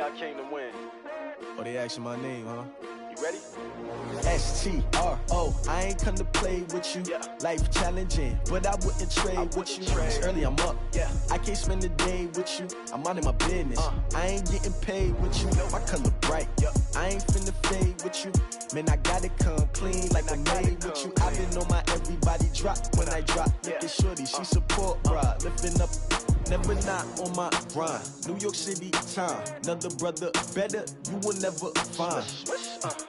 I came to win. Oh, they asking my name, huh? You ready? S-T-R-O, I ain't come to play with you. Life challenging, but I wouldn't trade with you. It's early, I'm up. I can't spend the day with you. I'm out of my business. I ain't getting paid with you. My color bright. I ain't finna fade with you. Man, I gotta come clean like I made with you. I've been on my everybody drop when I drop. Look at shorty, she support, bruh. Lifting up, never not on my grind. New York City time, another brother better, you will never find.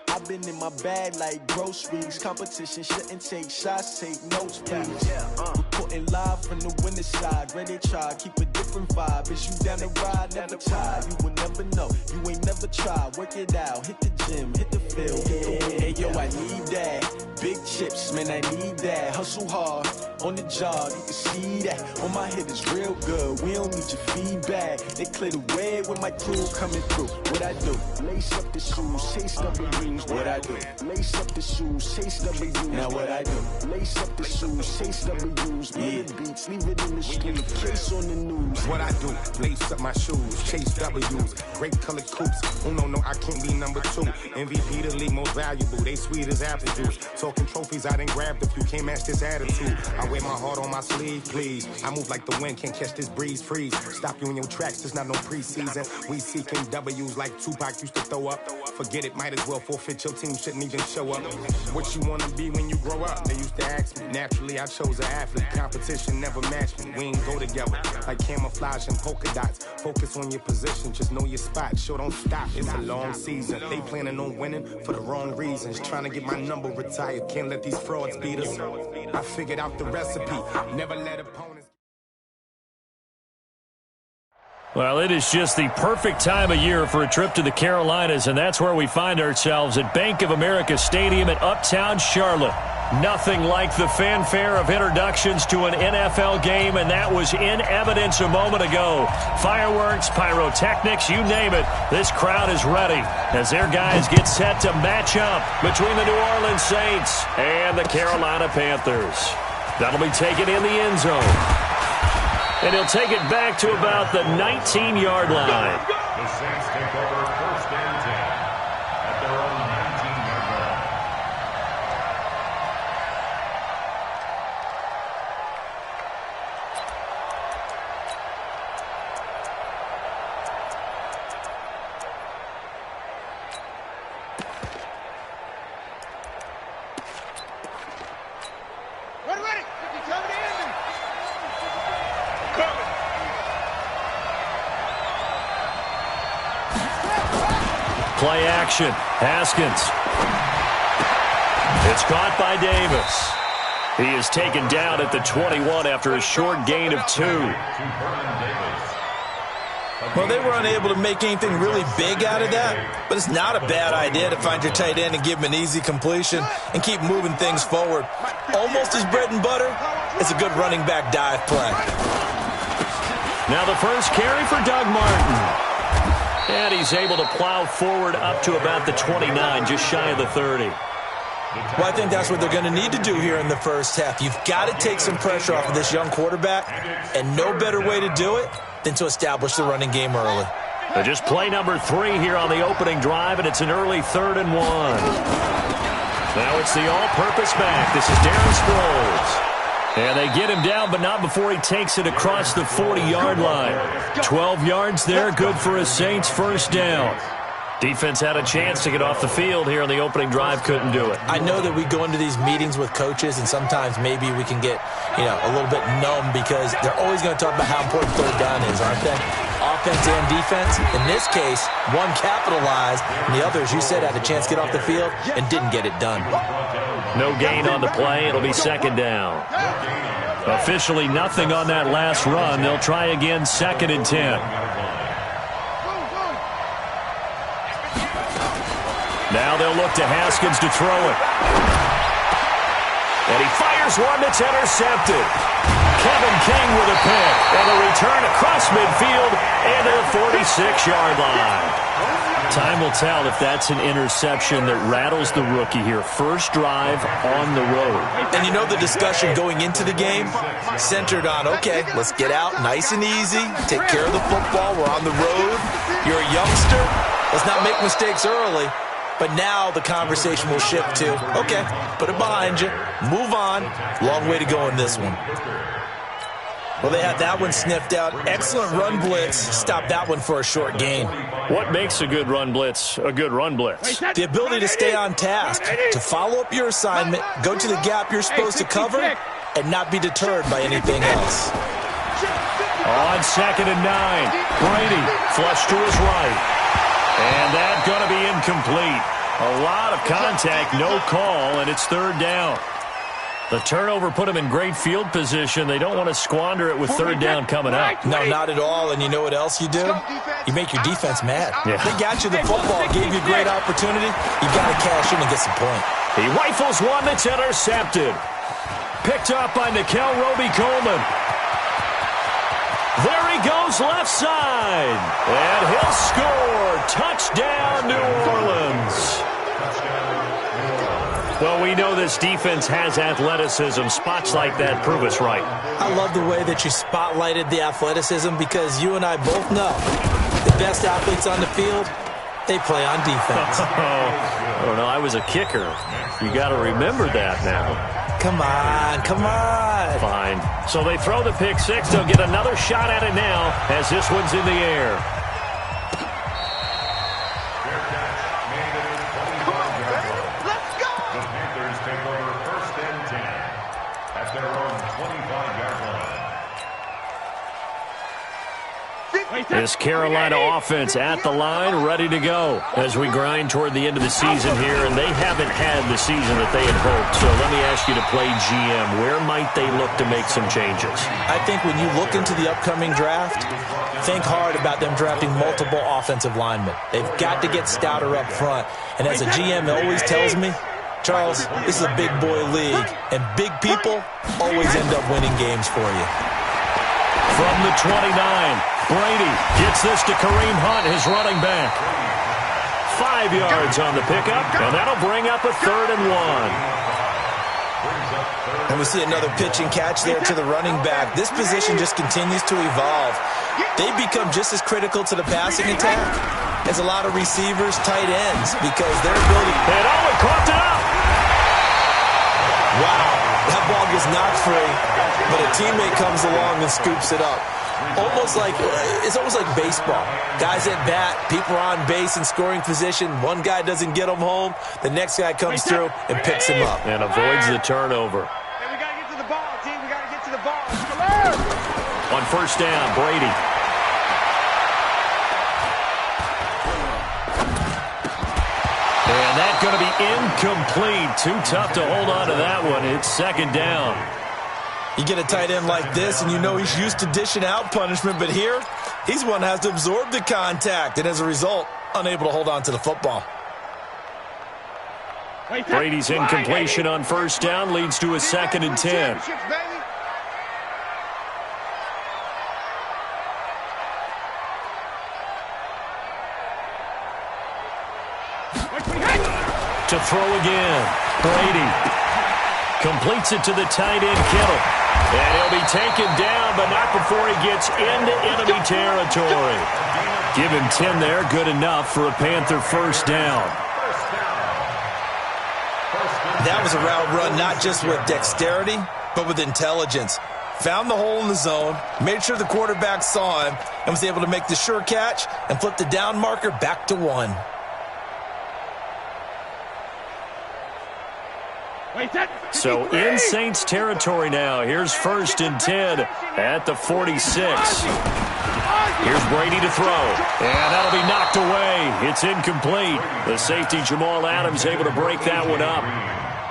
I've been in my bag like groceries. Competition shouldn't take shots, take notes, please. Reporting live from the winning side. Ready to try, keep a different vibe. Is you down the ride, never tired. You will never know, you ain't never tried. Work it out, hit the gym, hit the field, hit the win. Hey yo, I need that. Big chips, man, I need that. Hustle hard, on the job, you can see that. On my head is real good, we don't need your feedback. They clear the way with my crew coming through. What I do? Lace up the shoes, chase W's. What I do? Lace up the shoes, chase W's. Now what I do? Lace up the shoes, chase W's. Mid beats, leave it in the street, case on the news. What I do? Lace up my shoes, chase W's. Great colored coops. Oh no, I can't be number 2. MVP the league most valuable. They sweet as apple juice. Talking trophies, I done grabbed a few. Can't match this attitude. I wear my heart on my sleeve, please. I move like the wind, can't catch this breeze. Freeze. Stop you in your tracks, there's not no preseason. We seeking W's like Tupac used to throw up. Forget it, might as well forfeit. Your team shouldn't even show up. What you wanna be when you grow up? They used to ask me. Naturally, I chose an athlete. Competition never matched me. We ain't go together like camouflage and polka dots. Focus on your position, just know your spot. Sure, don't stop. It's a long season. They planning on winning for the wrong reasons. Trying to get my number retired. Can't let these frauds beat us. I figured out the recipe. Never let opponents. Well, it is just the perfect time of year for a trip to the Carolinas, and that's where we find ourselves at Bank of America Stadium in Uptown Charlotte. Nothing like the fanfare of introductions to an NFL game, and that was in evidence a moment ago. Fireworks, pyrotechnics, you name it. This crowd is ready as their guys get set to match up between the New Orleans Saints and the Carolina Panthers. That'll be taken in the end zone. And he'll take it back to about the 19-yard line. The Saints take over first and 10 at their own 19-yard line. Ready. Coming in. Play action. Haskins. It's caught by Davis. He is taken down at the 21 after a short gain of 2. Well, they were unable to make anything really big out of that, but it's not a bad idea to find your tight end and give him an easy completion and keep moving things forward. Almost his bread and butter is a good running back dive play. Now the first carry for Doug Martin. And he's able to plow forward up to about the 29, just shy of the 30. Well, I think that's what they're going to need to do here in the first half. You've got to take some pressure off of this young quarterback, and no better way to do it than to establish the running game early. Just play number 3 here on the opening drive, and it's an early 3rd and 1. Now it's the all-purpose back. This is Darren Sproles. And they get him down, but not before he takes it across the 40-yard line. 12 yards there, good for a Saints first down. Defense had a chance to get off the field here on the opening drive, couldn't do it. I know that we go into these meetings with coaches, and sometimes maybe we can get, a little bit numb because they're always going to talk about how important third down is, aren't they? Offense and defense. In this case, one capitalized, and the other, as you said, had a chance to get off the field and didn't get it done. No gain on the play. It'll be second down. Officially nothing on that last run. They'll try again, 2nd and 10. Now they'll look to Haskins to throw it. And he fires one that's intercepted. Kevin King with a pick. And a return across midfield and to the 46-yard line. Time will tell if that's an interception that rattles the rookie here. First drive on the road. And the discussion going into the game centered on, okay, let's get out nice and easy, take care of the football, we're on the road. You're a youngster. Let's not make mistakes early. But now the conversation will shift to, okay, put it behind you, move on. Long way to go in this one. Well, they had that one sniffed out. Excellent run blitz. Stop that one for a short gain. What makes a good run blitz a good run blitz? The ability to stay on task, to follow up your assignment, go to the gap you're supposed to cover, and not be deterred by anything else. On 2nd and 9, Brady flush to his right. And that's going to be incomplete. A lot of contact, no call, and it's 3rd down. The turnover put them in great field position. They don't want to squander it with 3rd down coming up. No, not at all. And you know what else you do? You make your defense mad. Yeah. They got you the football, gave you a great opportunity. You got to cash in and get some point. He rifles one that's intercepted. Picked up by Nickel Roby-Coleman. There he goes left side. And he'll score. Touchdown, New Orleans. Well, we know this defense has athleticism. Spots like that prove us right. I love the way that you spotlighted the athleticism because you and I both know the best athletes on the field, they play on defense. I don't know. I was a kicker. You got to remember that now. Come on, come on. Fine. So they throw the pick six. They'll get another shot at it now as this one's in the air. This Carolina offense at the line, ready to go as we grind toward the end of the season here, and they haven't had the season that they had hoped. So let me ask you to play GM. Where might they look to make some changes? I think when you look into the upcoming draft, think hard about them drafting multiple offensive linemen. They've got to get stouter up front. And as a GM always tells me, Charles, this is a big boy league, and big people always end up winning games for you. From the 29, Brady gets this to Kareem Hunt, his running back. 5 yards on the pickup, and that'll bring up a 3rd and 1. And we see another pitch and catch there to the running back. This position just continues to evolve. They become just as critical to the passing attack as a lot of receivers, tight ends, because their ability... And Owen caught it up! Wow, that ball gets knocked free, but a teammate comes along and scoops it up. It's almost like baseball. Guys at bat, people are on base in scoring position. One guy doesn't get him home. The next guy comes through and picks him up. And avoids the turnover. Hey, we got to get to the ball, team. We got to get to the ball. Come on. On 1st down, Brady. And that's going to be incomplete. Too tough to hold on to that one. It's 2nd down. You get a tight end like this, and you know he's used to dishing out punishment, but here, he's one that has to absorb the contact, and as a result, unable to hold on to the football. Brady's incompletion on 1st down leads to a 2nd and 10. To throw again, Brady completes it to the tight end, Kittle. And he'll be taken down, but not before he gets into enemy territory. Give him 10 there, good enough for a Panther 1st down. That was a route run not just with dexterity, but with intelligence. Found the hole in the zone, made sure the quarterback saw him, and was able to make the sure catch and flip the down marker back to 1. So in Saints territory now. Here's 1st and 10 at the 46. Here's Brady to throw. And that'll be knocked away. It's incomplete. The safety, Jamal Adams, able to break that one up.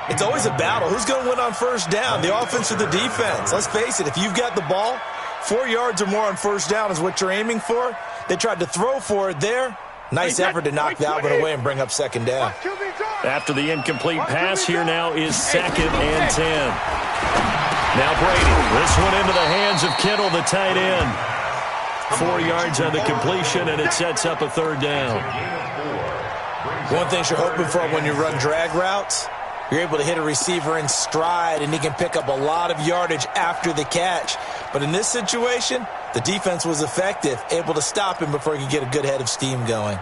It's always a battle. Who's going to win on 1st down, the offense or the defense? Let's face it, if you've got the ball, 4 yards or more on 1st down is what you're aiming for. They tried to throw for it there. Nice effort to knock that one away and bring up 2nd down. After the incomplete pass, here now is 2nd and 10. Now Brady, this one into the hands of Kittle, the tight end. 4 yards on the completion, and it sets up a 3rd down. One thing you're hoping for when you run drag routes, you're able to hit a receiver in stride, and he can pick up a lot of yardage after the catch. But in this situation, the defense was effective, able to stop him before he could get a good head of steam going.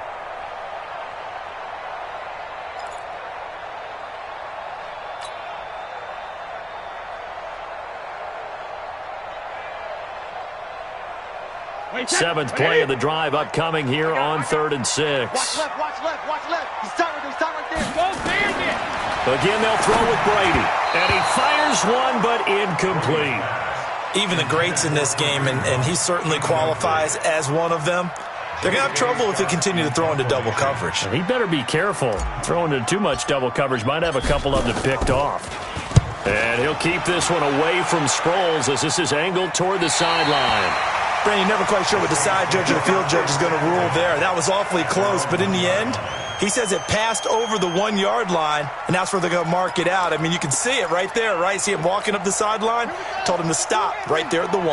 Seventh play of the drive upcoming here on 3rd and 6. Watch left, watch left, watch left. He's tight right there. Go, bandit. Again, they'll throw with Brady. And he fires one, but incomplete. Even the greats in this game, and he certainly qualifies as one of them, they're going to have trouble if they continue to throw into double coverage. He better be careful. Throwing into too much double coverage might have a couple of them picked off. And he'll keep this one away from Sproles as this is angled toward the sideline. Brandon, you're never quite sure what the side judge or the field judge is going to rule there. That was awfully close, but in the end, he says it passed over the 1-yard line, and that's where they're going to mark it out. I mean, you can see it right there, right? See him walking up the sideline? Told him to stop right there at the 1.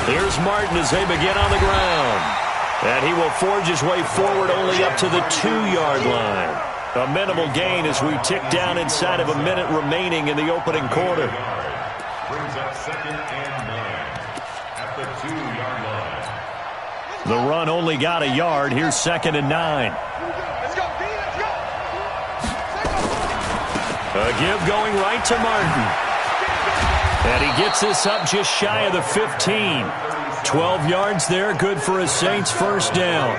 Here's Martin as they begin on the ground. And he will forge his way forward only up to the 2-yard line. A minimal gain as we tick down inside of a minute remaining in the opening quarter. Brings up 2nd and 9 at the 2-yard line. The run only got a yard. Here's 2nd and 9. Let's go, D, let's go. A give going right to Martin. And he gets this up just shy of the 15. 12 yards there, good for a Saints first down.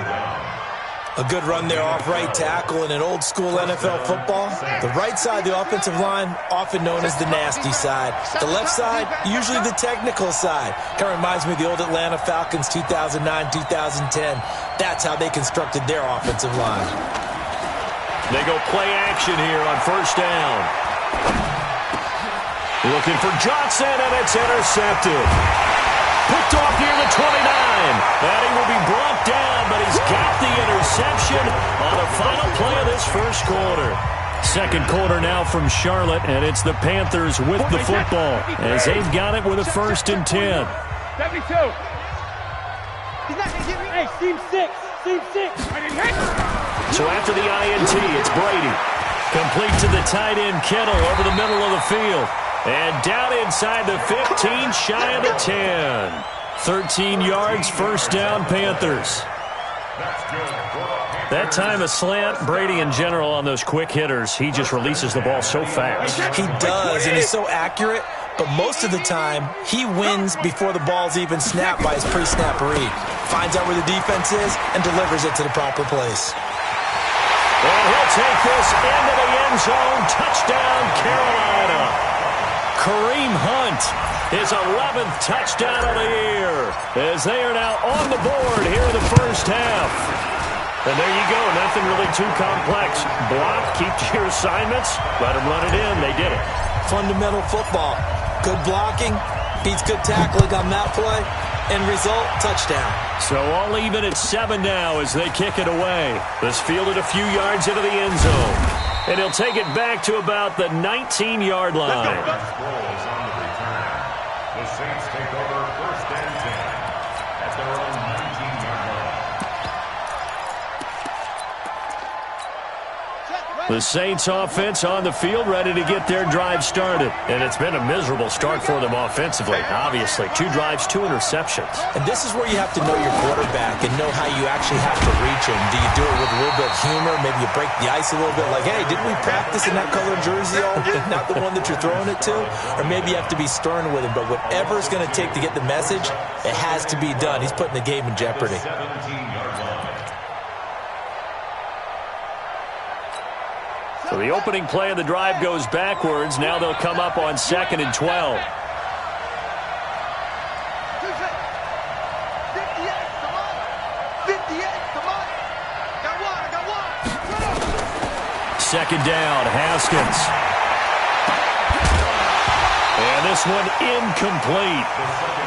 A good run there off right tackle in an old-school NFL football. The right side, the offensive line, often known as the nasty side. The left side, usually the technical side. Kind of reminds me of the old Atlanta Falcons 2009-2010. That's how they constructed their offensive line. They go play action here on first down. Looking for Johnson, and it's intercepted. Picked off near the 29. And he will be brought down, but he's got the interception on the final play of this first quarter. Second quarter now from Charlotte, and it's the Panthers with the football as they've got it with a 1st and 10. 72. He's not going to give me. Hey, seam 6. Seam 6. So after the INT, it's Brady. Complete to the tight end, Kittle, over the middle of the field. And down inside the 15, shy of the 10. 13 yards, first down, Panthers. That time a slant. Brady in general on those quick hitters, he just releases the ball so fast. He does, and he's so accurate, but most of the time, he wins before the ball's even snapped by his pre-snap read. Finds out where the defense is and delivers it to the proper place. And he'll take this into the end zone. Touchdown, Carolina. Kareem Hunt, his 11th touchdown of the year, as they are now on the board here in the first half. And there you go, nothing really too complex. Block, keep to your assignments, let them run it in. They did it. Fundamental football. Good blocking, beats good tackling on that play. End result, touchdown. So all even at 7 now as they kick it away. This fielded a few yards into the end zone. And he'll take it back to about the 19-yard line. Sproles on the return. The Saints take over 1st and 10 at their own 19-yard line. The Saints offense on the field, ready to get their drive started. And it's been a miserable start for them offensively, obviously. 2 drives, 2 interceptions. And this is where you have to know your quarterback and know how you actually have to reach him. Do you do it with a little bit of humor? Maybe you break the ice a little bit, like, hey, didn't we practice in that colored jersey all week? Not the one that you're throwing it to? Or maybe you have to be stern with him. But whatever it's going to take to get the message, it has to be done. He's putting the game in jeopardy. 17-yard line. So the opening play of the drive goes backwards. Now they'll come up on 2nd and 12. 58, come on. 58, come on. I got one. Second down, Haskins. And this one incomplete.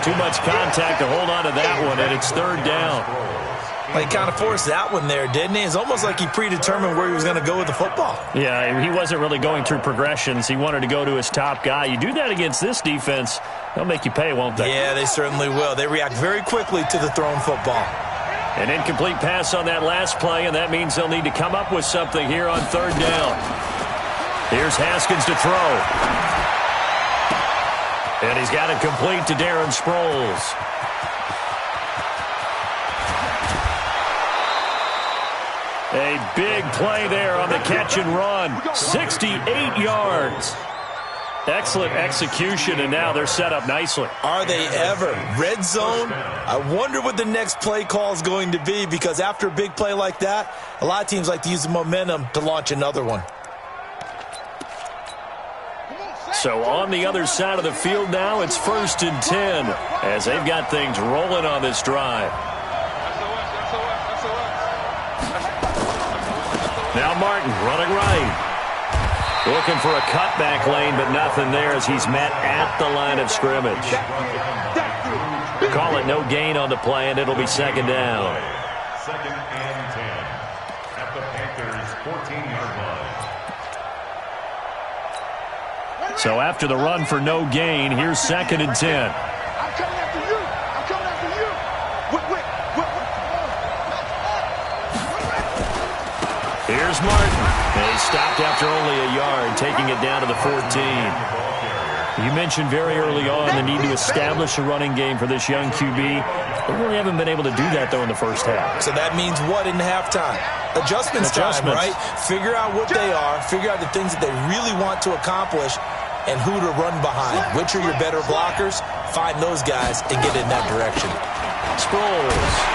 Too much contact to hold on to that one, and it's 3rd down. Well, he kind of forced that one there, didn't he? It's almost like he predetermined where he was going to go with the football. Yeah, he wasn't really going through progressions. He wanted to go to his top guy. You do that against this defense, they'll make you pay, won't they? Yeah, they certainly will. They react very quickly to the thrown football. An incomplete pass on that last play, and that means they'll need to come up with something here on 3rd down. Here's Haskins to throw. And he's got it complete to Darren Sproles. A big play there on the catch and run. 68 yards. Excellent execution, and now they're set up nicely. Are they ever? Red zone? I wonder what the next play call is going to be, because after a big play like that, a lot of teams like to use the momentum to launch another one. So on the other side of the field now, it's 1st and 10 as they've got things rolling on this drive. Now Martin running right. Looking for a cutback lane, but nothing there as he's met at the line of scrimmage. Call it no gain on the play, and it'll be 2nd down. 2nd and 10 at the Panthers' 14-yard line. So after the run for no gain, here's 2nd and 10. I'm coming after you. I'm coming after you. Here's Martin. And he stopped after only a yard, taking it down to the 14. You mentioned very early on the need to establish a running game for this young QB. They really haven't been able to do that, though, in the first half. So that means what in halftime? Adjustments time, right? Figure out what they are, figure out the things that they really want to accomplish, and who to run behind. Which are your better blockers? Find those guys and get in that direction. Sproles.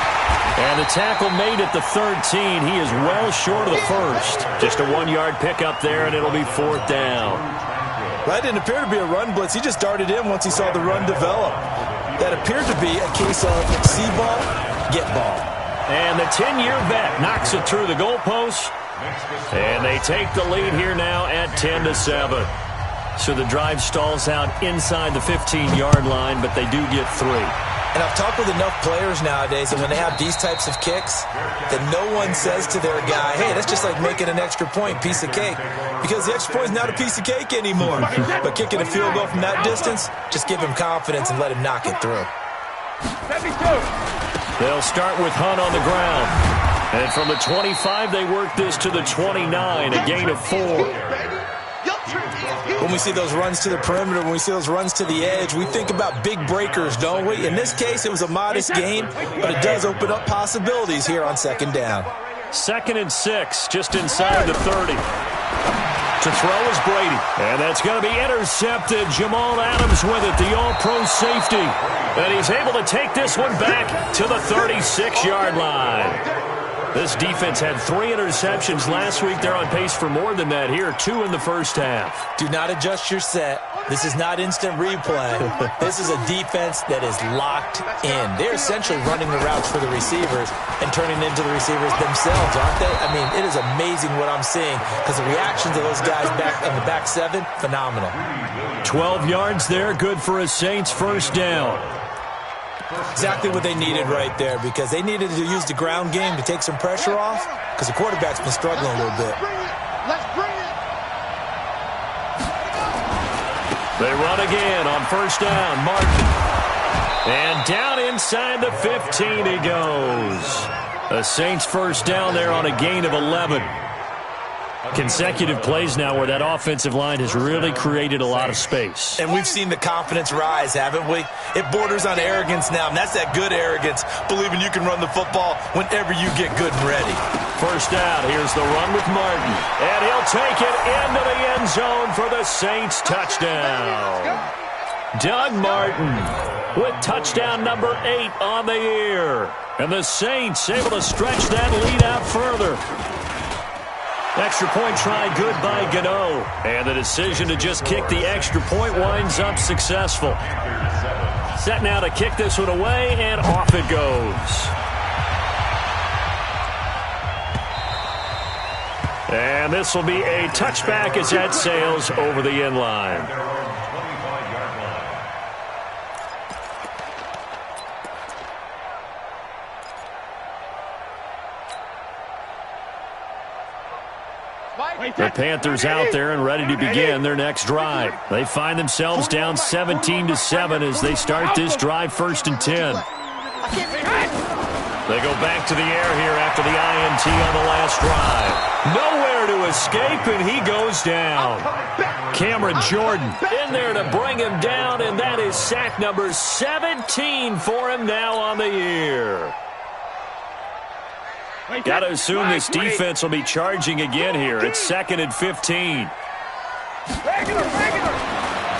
And the tackle made at the 13. He is well short of the first. Just a 1-yard pickup there, and it'll be 4th down. That didn't appear to be a run blitz. He just darted in once he saw the run develop. That appeared to be a case of see ball, get ball. And the 10-year vet knocks it through the goalpost. And they take the lead here now at 10-7. So the drive stalls out inside the 15-yard line, but they do get 3. And I've talked with enough players nowadays that when they have these types of kicks, that no one says to their guy, hey, that's just like making an extra point, piece of cake. Because the extra point is not a piece of cake anymore. But kicking a field goal from that distance, just give him confidence and let him knock it through. They'll start with Hunt on the ground. And from the 25, they work this to the 29, a gain of 4. When we see those runs to the perimeter, when we see those runs to the edge, we think about big breakers, don't we? In this case, it was a modest gain, but it does open up possibilities here on 2nd down. 2nd and 6, just inside the 30. To throw is Brady, and that's going to be intercepted. Jamal Adams with it, the all-pro safety. And he's able to take this one back to the 36-yard line. This defense had 3 interceptions last week. They're on pace for more than that here, 2 in the first half. Do not adjust your set. This is not instant replay. This is a defense that is locked in. They're essentially running the routes for the receivers and turning into the receivers themselves, aren't they? I mean, it is amazing what I'm seeing because the reactions of those guys back in the back 7, phenomenal. 12 yards there, good for a Saints 1st down. Exactly what they needed right there, because they needed to use the ground game to take some pressure off because the quarterback's been struggling a little bit. Let's bring it. They run again on 1st down. Martin. And down inside the 15 he goes. The Saints 1st down there on a gain of 11. Consecutive plays now where that offensive line has really created a lot of space. And we've seen the confidence rise, haven't we? It borders on arrogance now, and that's that good arrogance, believing you can run the football whenever you get good and ready. 1st down, here's the run with Martin. And he'll take it into the end zone for the Saints touchdown. Doug Martin with touchdown number 8 on the year. And the Saints able to stretch that lead out further. Extra point try good by Gano. And the decision to just kick the extra point winds up successful. Set now to kick this one away, and off it goes. And this will be a touchback as that sails over the end line. The Panthers out there and ready to begin their next drive. They find themselves down 17-7 as they start this drive 1st and 10. They go back to the air here after the INT on the last drive. Nowhere to escape, and he goes down. Cameron Jordan in there to bring him down, and that is sack number 17 for him now on the year. Got to assume this defense will be charging again here. It's 2nd and 15.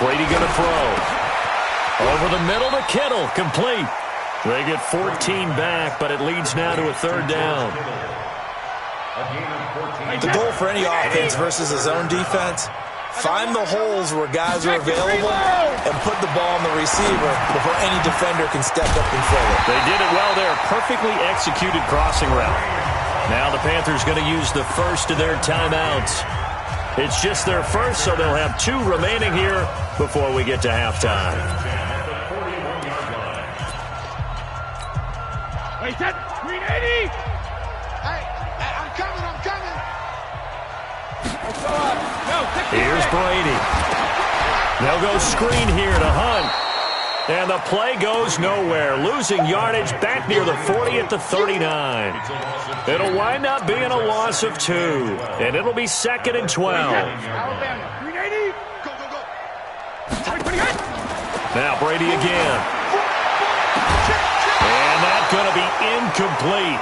Brady going to throw. Over the middle to Kittle, complete. They get 14 back, but it leads now to a 3rd down. The goal for any offense versus a zone defense, find the holes where guys are available and put the ball on the receiver before any defender can step up and fill it. They did it well there. Perfectly executed crossing route. Now the Panthers going to use the first of their timeouts. It's just their first, so they'll have 2 remaining here before we get to halftime. Wait, that 380! Hey, I'm coming. Here's Brady. They'll go screen here to Hunt. And the play goes nowhere. Losing yardage back near the 40 at the 39. It'll wind up being a loss of 2. And it'll be 2nd and 12. Alabama, 380! Go. Now Brady again. And that's going to be incomplete.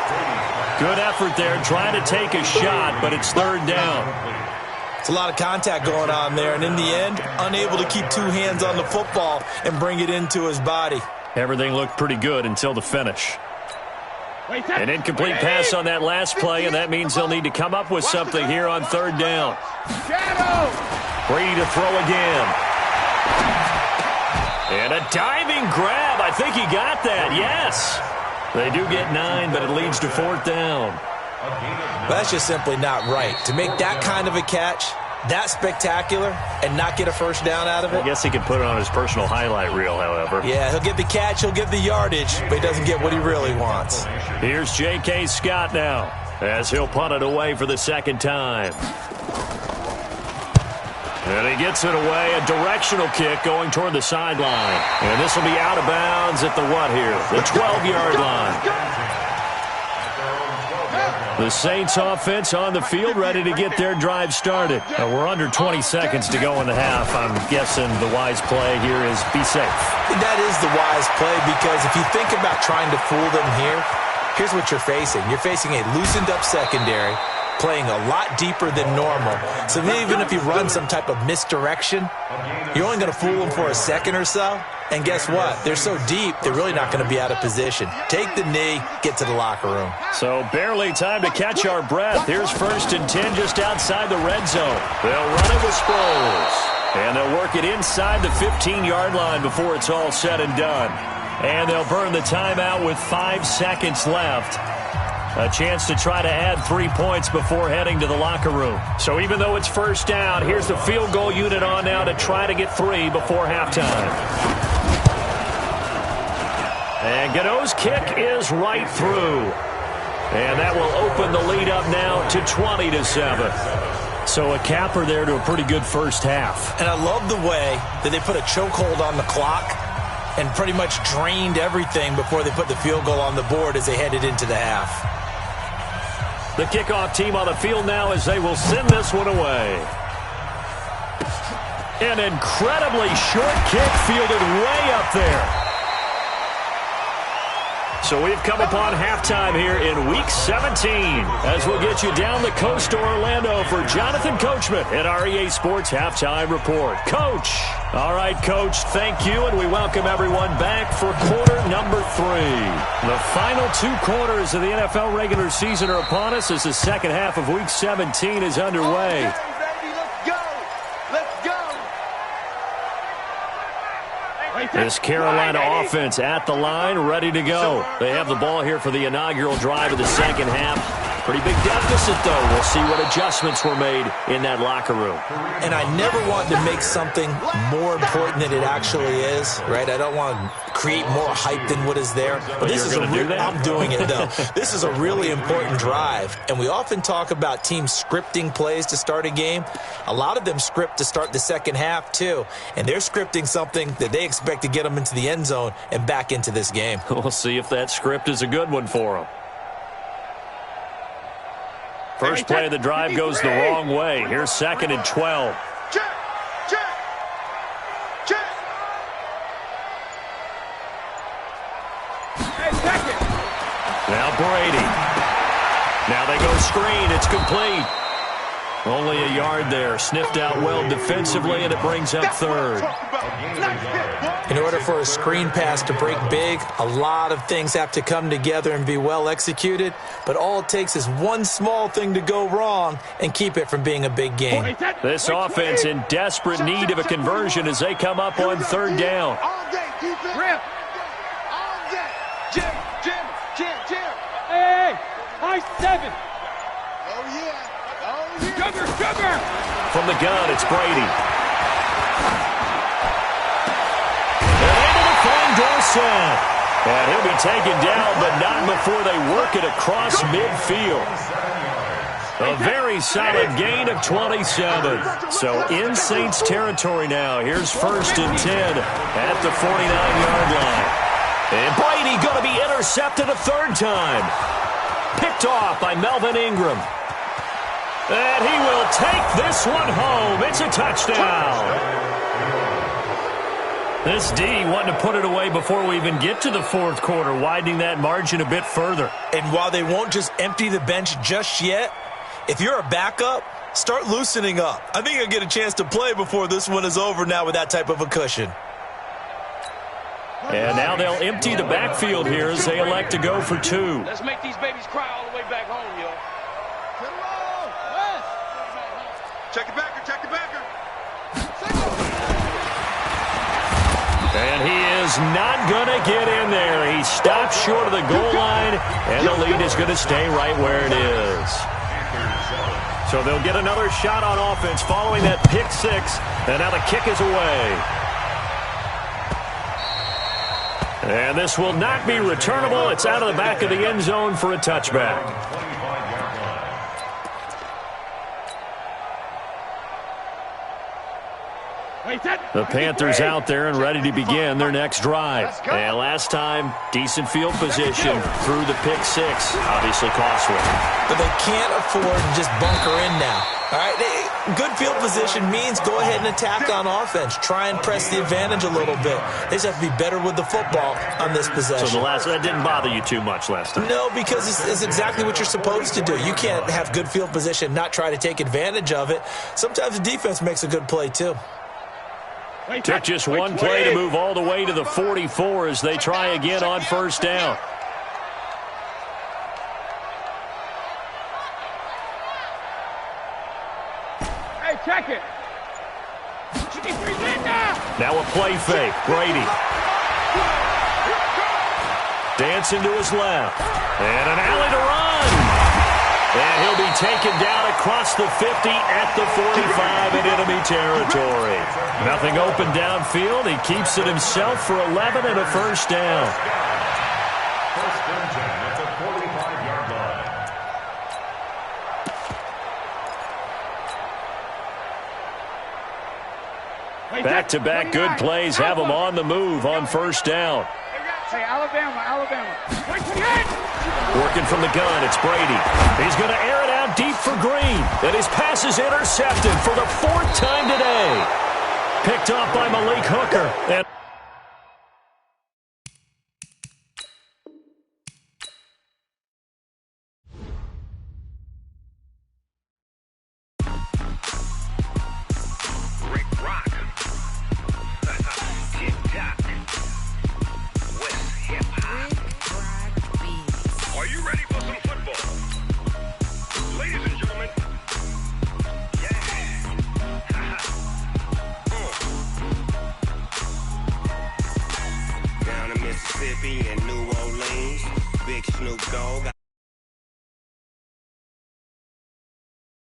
Good effort there trying to take a shot, but it's 3rd down. It's a lot of contact going on there, and in the end, unable to keep 2 hands on the football and bring it into his body. Everything looked pretty good until the finish. An incomplete pass on that last play, and that means they'll need to come up with something here on 3rd down. Brady to throw again. And a diving grab. I think he got that, yes. They do get 9, but it leads to 4th down. That's just simply not right. To make that kind of a catch, that spectacular, and not get a 1st down out of it. I guess he could put it on his personal highlight reel, however. Yeah, he'll get the catch, he'll get the yardage, but he doesn't get what he really wants. Here's J.K. Scott now, as he'll punt it away for the 2nd time. And he gets it away, a directional kick going toward the sideline. And this will be out of bounds at the what here? The 12-yard line. The Saints offense on the field, ready to get their drive started. We're under 20 seconds to go in the half. I'm guessing the wise play here is be safe. That is the wise play, because if you think about trying to fool them here, here's what you're facing. You're facing a loosened up secondary, playing a lot deeper than normal. So even if you run some type of misdirection, you're only going to fool them for a second or so. And guess what? They're so deep, they're really not going to be out of position. Take the knee, get to the locker room. So barely time to catch our breath. Here's 1st and 10 just outside the red zone. They'll run it with Sproles. And they'll work it inside the 15-yard line before it's all said and done. And they'll burn the timeout with 5 seconds left. A chance to try to add 3 points before heading to the locker room. So even though it's 1st down, here's the field goal unit on now to try to get 3 before halftime. And Gano's kick is right through. And that will open the lead up now to 20-7. So a capper there to a pretty good first half. And I love the way that they put a chokehold on the clock and pretty much drained everything before they put the field goal on the board as they headed into the half. The kickoff team on the field now as they will send this one away. An incredibly short kick fielded way up there. So we've come upon halftime here in Week 17 as we'll get you down the coast to Orlando for Jonathan Coachman at our EA Sports Halftime Report. Coach. All right, Coach, thank you, and we welcome everyone back for quarter number 3. The final 2 quarters of the NFL regular season are upon us as the second half of Week 17 is underway. Okay, baby, let's go. Let's go. This Carolina offense at the line, ready to go. They have the ball here for the inaugural drive of the second half. Pretty big deficit, though. We'll see what adjustments were made in that locker room. And I never want to make something more important than it actually is, right? I don't want to create more hype than what is there. But this is I'm doing it, though. This is a really important drive. And we often talk about teams scripting plays to start a game. A lot of them script to start the second half, too. And they're scripting something that they expect to get them into the end zone and back into this game. We'll see if that script is a good one for them. First play of the drive goes the wrong way. Here's 2nd and 12. Check, check, check. Hey, check it. Now Brady. Now they go screen. It's complete. Only a yard there. Sniffed out well defensively, and it brings up 3rd. In order for a screen pass to break big, a lot of things have to come together and be well executed, but all it takes is one small thing to go wrong and keep it from being a big game. This offense in desperate need of a conversion as they come up on 3rd down. All day, defense. Rip. All day. Jim, Jim, Jim, Jim. Hey, high 7. Oh, yeah. Oh, yeah. Sugar, sugar. From the gun, it's Brady. They're able to find Dorsett. And he'll be taken down, but not before they work it across midfield. A very solid gain of 27. So in Saints territory now. Here's 1st and 10 at the 49-yard line. And Brady going to be intercepted a 3rd time. Picked off by Melvin Ingram. And he will take this one home. It's a touchdown. This D wanting to put it away before we even get to the 4th quarter, widening that margin a bit further. And while they won't just empty the bench just yet, if you're a backup, start loosening up. I think you'll get a chance to play before this one is over now with that type of a cushion. And now they'll empty the backfield here as they elect to go for 2. Let's make these babies cry all the way back home, yo. Check it backer, check it backer. And he is not going to get in there. He stops short of the goal line, and the lead is going to stay right where it is. So they'll get another shot on offense following that pick 6, and now the kick is away. And this will not be returnable. It's out of the back of the end zone for a touchback. The Panthers out there and ready to begin their next drive. And last time, decent field position through the pick 6. Obviously costly. But they can't afford to just bunker in now. All right, good field position means go ahead and attack on offense. Try and press the advantage a little bit. They just have to be better with the football on this possession. So that didn't bother you too much last time? No, because it's exactly what you're supposed to do. You can't have good field position, not try to take advantage of it. Sometimes the defense makes a good play, too. Took just one play to move all the way to the 44 as they try again on 1st down. Hey, check it. Now a play fake. Brady. Dancing to his left. And an alley to run. And he'll be taken down across the 50 at the 45 in enemy territory. Nothing open downfield. He keeps it himself for 11 and a 1st down. 1st and 10 at the 45-yard line. Back-to-back good plays have him on the move on 1st down. Hey, Alabama. Working from the gun, it's Brady. He's going to air it out deep for Green. And his pass is intercepted for the 4th time today. Picked off by Malik Hooker. And Mississippi and New Orleans. Big Snoop Dogg, I